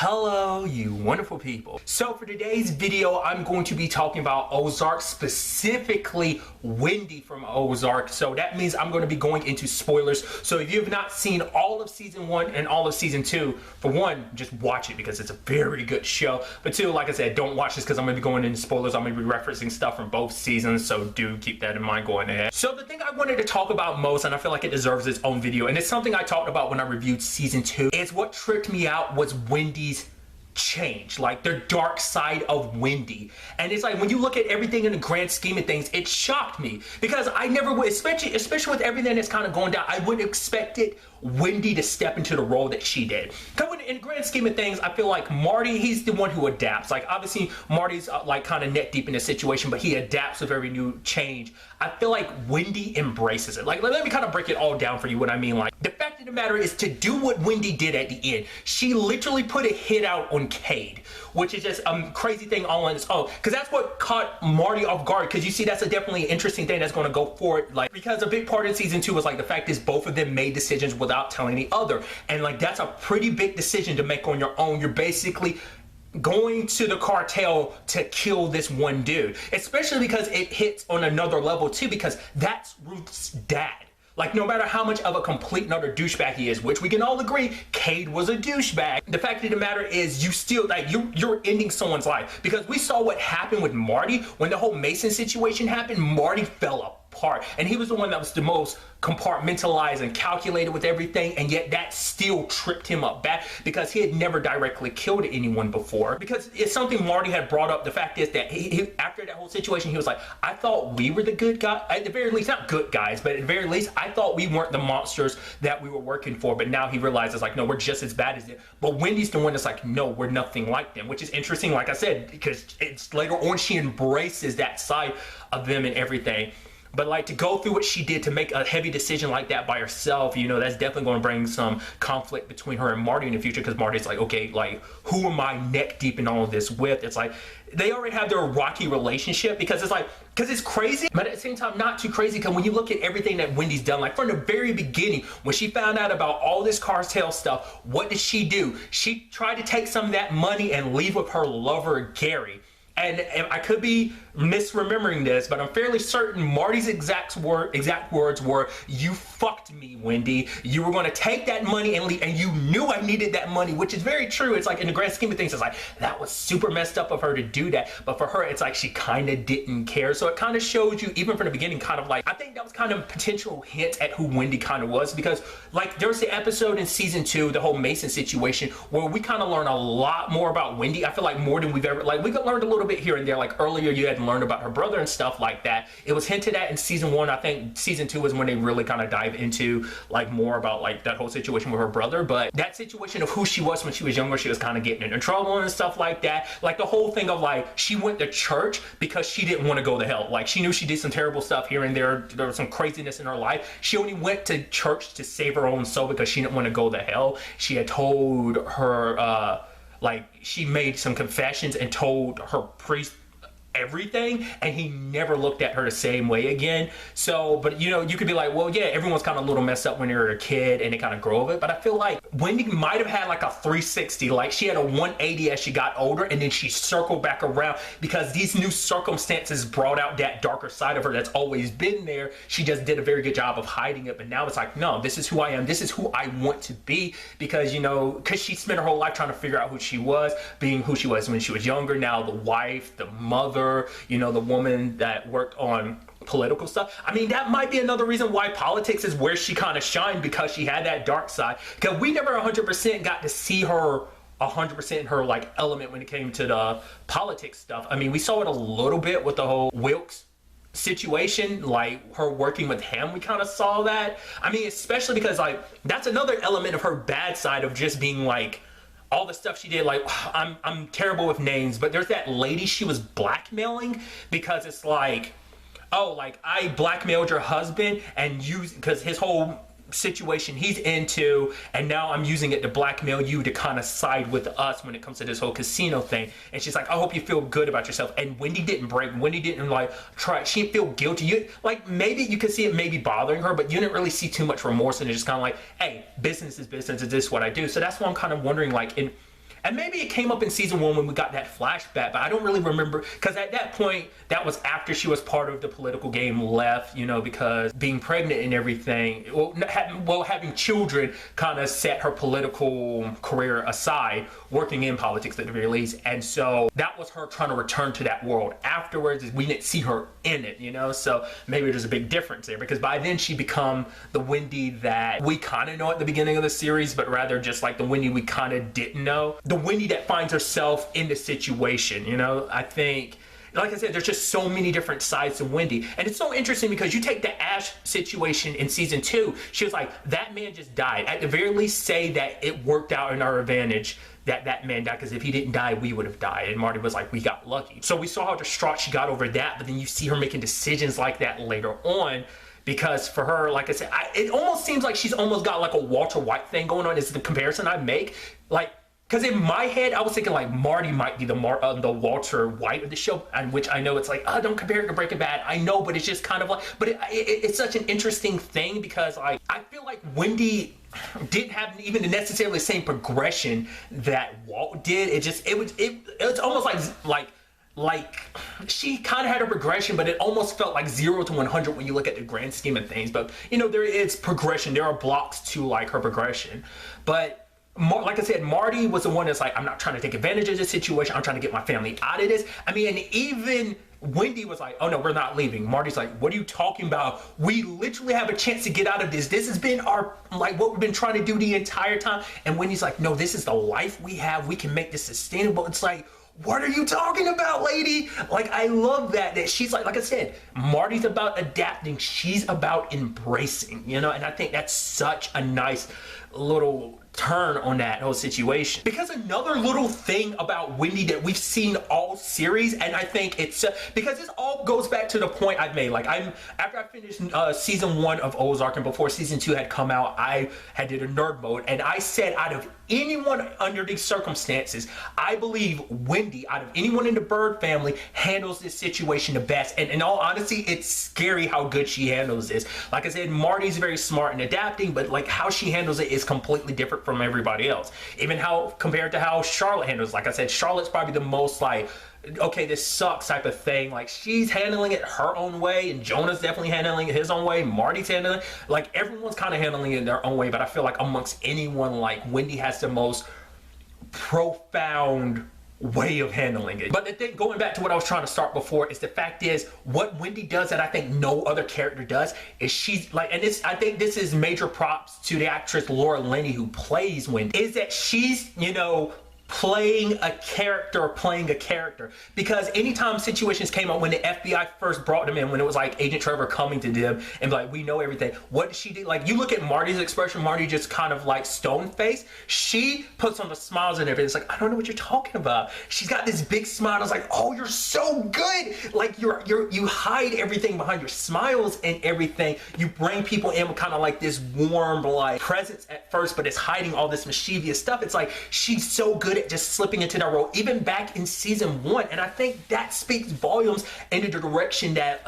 Hello, you wonderful people. So for today's video, I'm going to be talking about Ozark, specifically Wendy from Ozark. So that means I'm going to be going into spoilers. So if you have not seen all of season 1 and all of season 2, for one, just watch it because it's a very good show. But two, like I said, don't watch this because I'm going to be going into spoilers. I'm going to be referencing stuff from both seasons. So do keep that in mind going ahead. So the thing I wanted to talk about most, and I feel like it deserves its own video, and it's something I talked about when I reviewed season 2, is what tripped me out was Wendy's change, like the dark side of Wendy. And it's like when you look at everything in the grand scheme of things, it shocked me because I never would, especially with everything that's kind of going down, I wouldn't expect Wendy to step into the role that she did. Because in the grand scheme of things, I feel like Marty, he's the one who adapts. Like obviously Marty's like kind of neck deep in the situation, but he adapts with every new change. I feel like Wendy embraces it. Like let me kind of break it all down for you what I mean. Like the fact of the matter is, to do what Wendy did at the end, she literally put a hit out on Cade, which is just a crazy thing all on its own. Because that's what caught Marty off guard. Because you see, that's a definitely interesting thing that's going to go forward. Like because a big part of season 2 was like the fact is both of them made decisions without telling the other, and like that's a pretty big decision to make on your own. You're basically going to the cartel to kill this one dude, especially because it hits on another level too, because that's Ruth's dad. Like no matter how much of a complete and utter douchebag he is, which we can all agree, Cade was a douchebag. The fact of the matter is, you still like you're ending someone's life, because we saw what happened with Marty when the whole Mason situation happened. Marty fell apart, and he was the one that was the most compartmentalized and calculated with everything, and yet that still tripped him up back because he had never directly killed anyone before. Because it's something Marty had brought up. The fact is that he after that whole situation, he was like, I thought we were the good guy, at the very least, not good guys, but at the very least I thought we weren't the monsters that we were working for. But now he realizes like, no, we're just as bad as them. But Wendy's the one that's like, no, we're nothing like them, which is interesting, like I said, because it's later on she embraces that side of them and everything. But like to go through what she did to make a heavy decision like that by herself, you know, that's definitely going to bring some conflict between her and Marty in the future, because Marty's like, okay, like who am I neck deep in all of this with? It's like they already have their rocky relationship, because it's like, because it's crazy, but at the same time not too crazy, because when you look at everything that Wendy's done, like from the very beginning, when she found out about all this cartel stuff, what did she do? She tried to take some of that money and leave with her lover, Gary. And I could be misremembering this, but I'm fairly certain Marty's exact words were, you fucked me, Wendy. You were going to take that money and leave, and you knew I needed that money, which is very true. It's like in the grand scheme of things, it's like that was super messed up of her to do that. But for her, it's like she kind of didn't care. So it kind of shows you, even from the beginning, kind of like, I think that was kind of a potential hint at who Wendy kind of was, because like there was the episode in season 2, the whole Mason situation, where we kind of learn a lot more about Wendy. I feel like more than we've ever, like we learned a little bit here and there. Like earlier you had learned about her brother and stuff like that. It was hinted at in season 1. I think season 2 is when they really kind of dive into like more about like that whole situation with her brother. But that situation of who she was when she was younger, she was kind of getting into trouble and stuff like that. Like the whole thing of like she went to church because she didn't want to go to hell. Like she knew she did some terrible stuff here and there. There was some craziness in her life. She only went to church to save her own soul because she didn't want to go to hell. She had told her like she made some confessions and told her priest everything, and he never looked at her the same way again. So, but you know, you could be like, well, yeah, everyone's kind of a little messed up when you're a kid and they kind of grow of it. But I feel like Wendy might have had like a 360, like she had a 180 as she got older, and then she circled back around because these new circumstances brought out that darker side of her that's always been there. She just did a very good job of hiding it, but now it's like, no, this is who I am, this is who I want to be, because you know, because she spent her whole life trying to figure out who she was, being who she was when she was younger, now the wife, the mother, you know, the woman that worked on political stuff. I mean, that might be another reason why politics is where she kind of shined, because she had that dark side. Because we never 100% got to see her 100% in her like element when it came to the politics stuff. I mean, we saw it a little bit with the whole Wilkes situation, like her working with him, we kind of saw that. I mean, especially because like that's another element of her bad side of just being like all the stuff she did. Like I'm terrible with names, but there's that lady she was blackmailing, because it's like, oh, like I blackmailed your husband and use, because his whole situation he's into, and now I'm using it to blackmail you to kind of side with us when it comes to this whole casino thing. And she's like, I hope you feel good about yourself. And Wendy didn't break. Wendy didn't like try. She didn't feel guilty. You like, maybe you could see it maybe bothering her, but you didn't really see too much remorse. And it's just kind of like, hey, business is business. Is this what I do? So that's why I'm kind of wondering, like, And maybe it came up in season 1 when we got that flashback, but I don't really remember, because at that point, that was after she was part of the political game, left, you know, because being pregnant and everything, having children kind of set her political career aside, working in politics at the very least. And so that was her trying to return to that world. Afterwards, we didn't see her in it, you know, so maybe there's a big difference there, because by then she become the Wendy that we kind of know at the beginning of the series, but rather just like the Wendy we kind of didn't know. The Wendy that finds herself in the situation, you know. I think, like I said, there's just so many different sides to Wendy. And it's so interesting because you take the Ash situation in season 2, she was like, that man just died. At the very least, say that it worked out in our advantage that that man died, because if he didn't die, we would have died. And Marty was like, we got lucky. So we saw how distraught she got over that, but then you see her making decisions like that later on. Because for her, like I said, it almost seems like she's almost got like a Walter White thing going on, is the comparison I make. Like, because in my head, I was thinking like Marty might be the Walter White of the show, and which I know it's like, oh, don't compare it to Breaking Bad. I know, but it's just kind of like, but it's such an interesting thing, because I feel like Wendy didn't have even necessarily the same progression that Walt did. It's almost like she kind of had a progression, but it almost felt like 0 to 100 when you look at the grand scheme of things. But you know, there is progression. There are blocks to like her progression. But like I said, Marty was the one that's like, I'm not trying to take advantage of this situation. I'm trying to get my family out of this. I mean, and even Wendy was like, oh no, we're not leaving. Marty's like, what are you talking about? We literally have a chance to get out of this. This has been our, like, what we've been trying to do the entire time. And Wendy's like, no, this is the life we have. We can make this sustainable. It's like, what are you talking about, lady? Like, I love that she's like I said, Marty's about adapting. She's about embracing, you know, and I think that's such a nice little turn on that whole situation. Because another little thing about Wendy that we've seen all series, and I think it's because this all goes back to the point I've made. Like, after I finished season 1 of Ozark and before season 2 had come out, I had did a nerd mode, and I said, out of anyone under these circumstances, I believe Wendy, out of anyone in the Byrde family, handles this situation the best. And in all honesty, it's scary how good she handles this. Like I said, Marty's very smart and adapting, but like how she handles it is completely different from everybody else. Even how compared to how Charlotte handles. Like I said, Charlotte's probably the most like, okay, this sucks type of thing. Like, she's handling it her own way, and Jonah's definitely handling it his own way. Marty's handling it, like, everyone's kind of handling it their own way. But I feel like amongst anyone, like, Wendy has the most profound way of handling it. But the thing, going back to what I was trying to start before, is the fact is, what Wendy does that I think no other character does is she's like, and this, I think this is major props to the actress Laura Linney who plays Wendy, is that she's, you know, playing a character, because anytime situations came up when the FBI first brought them in, when it was like Agent Trevor coming to them and like, we know everything, what did she do? Like, you look at Marty's expression, Marty just kind of like stone face. She puts on the smiles and everything. It's like, I don't know what you're talking about. She's got this big smile. It's like, oh, you're so good. Like, you hide everything behind your smiles and everything. You bring people in with kind of like this warm like presence at first, but it's hiding all this mischievous stuff. It's like, she's so good at just slipping into that role, even back in season 1. And I think that speaks volumes into the direction that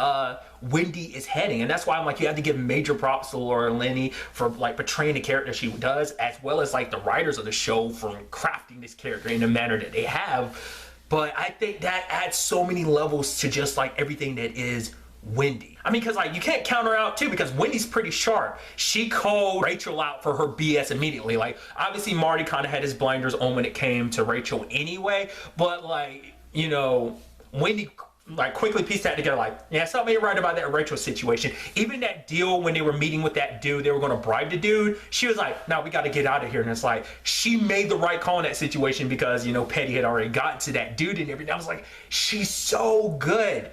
Wendy is heading. And that's why I'm like, you have to give major props to Laura Linney for like portraying the character she does, as well as like the writers of the show for crafting this character in the manner that they have. But I think that adds so many levels to just like everything that is Wendy. I mean, because like you can't count her out too, because Wendy's pretty sharp. She called Rachel out for her BS immediately. Like, obviously Marty kind of had his blinders on when it came to Rachel anyway, but like, you know, Wendy like quickly pieced that together, like, yeah, something ain't right about that Rachel situation. Even that deal when they were meeting with that dude, they were going to bribe the dude, she was like, no, we got to get out of here. And it's like, she made the right call in that situation, because, you know, Petty had already gotten to that dude and everything. I was like, she's so good.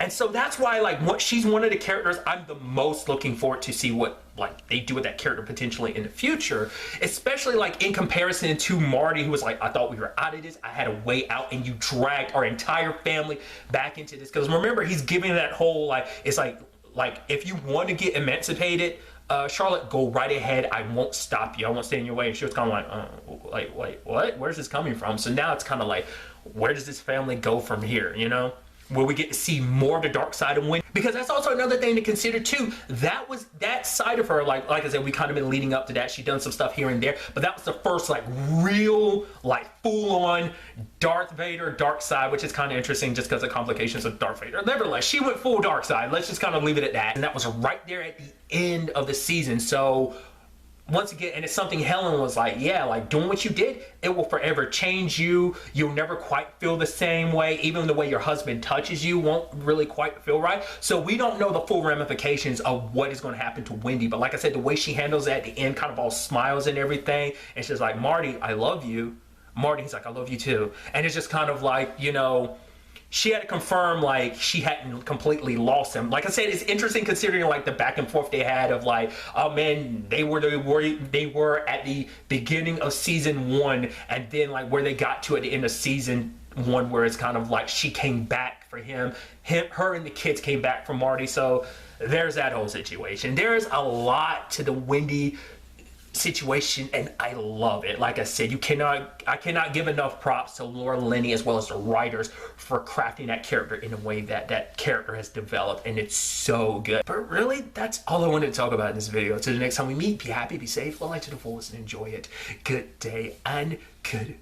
And so that's why, like, she's one of the characters I'm the most looking forward to see what, like, they do with that character potentially in the future. Especially, like, in comparison to Marty, who was like, I thought we were out of this. I had a way out, and you dragged our entire family back into this. Because remember, he's giving that whole, like, it's like, if you want to get emancipated, Charlotte, go right ahead. I won't stop you. I won't stand in your way. And she was kind of like, what? Where's this coming from? So now it's kind of like, where does this family go from here, you know? where we get to see more of the dark side of Wendy, because that's also another thing to consider too. That was that side of her, like I said, we kind of been leading up to that. She done some stuff here and there, but that was the first like real, like full-on Darth Vader dark side, which is kind of interesting just because of complications of Darth Vader. Nevertheless, she went full dark side. Let's just kind of leave it at that. And that was right there at the end of the season. So once again, and it's something Helen was like, yeah, like doing what you did, it will forever change you. You'll never quite feel the same way. Even the way your husband touches you won't really quite feel right. So we don't know the full ramifications of what is going to happen to Wendy. But like I said, the way she handles it at the end, kind of all smiles and everything. And she's like, Marty, I love you. Marty, he's like, I love you too. And it's just kind of like, you know, she had to confirm like she hadn't completely lost him. Like I said, it's interesting considering like the back and forth they had of like, oh man, they were at the beginning of season 1, and then like where they got to at the end of season 1, where it's kind of like she came back for him, her and the kids came back for Marty. So there's that whole situation. There's a lot to the Wendy situation, and I love it. Like I said, I cannot give enough props to Laura Linney as well as the writers for crafting that character in a way that that character has developed, and it's so good. But really, that's all I wanted to talk about in this video. Until the next time we meet, be happy, be safe, live life to the fullest, and enjoy it. Good day and good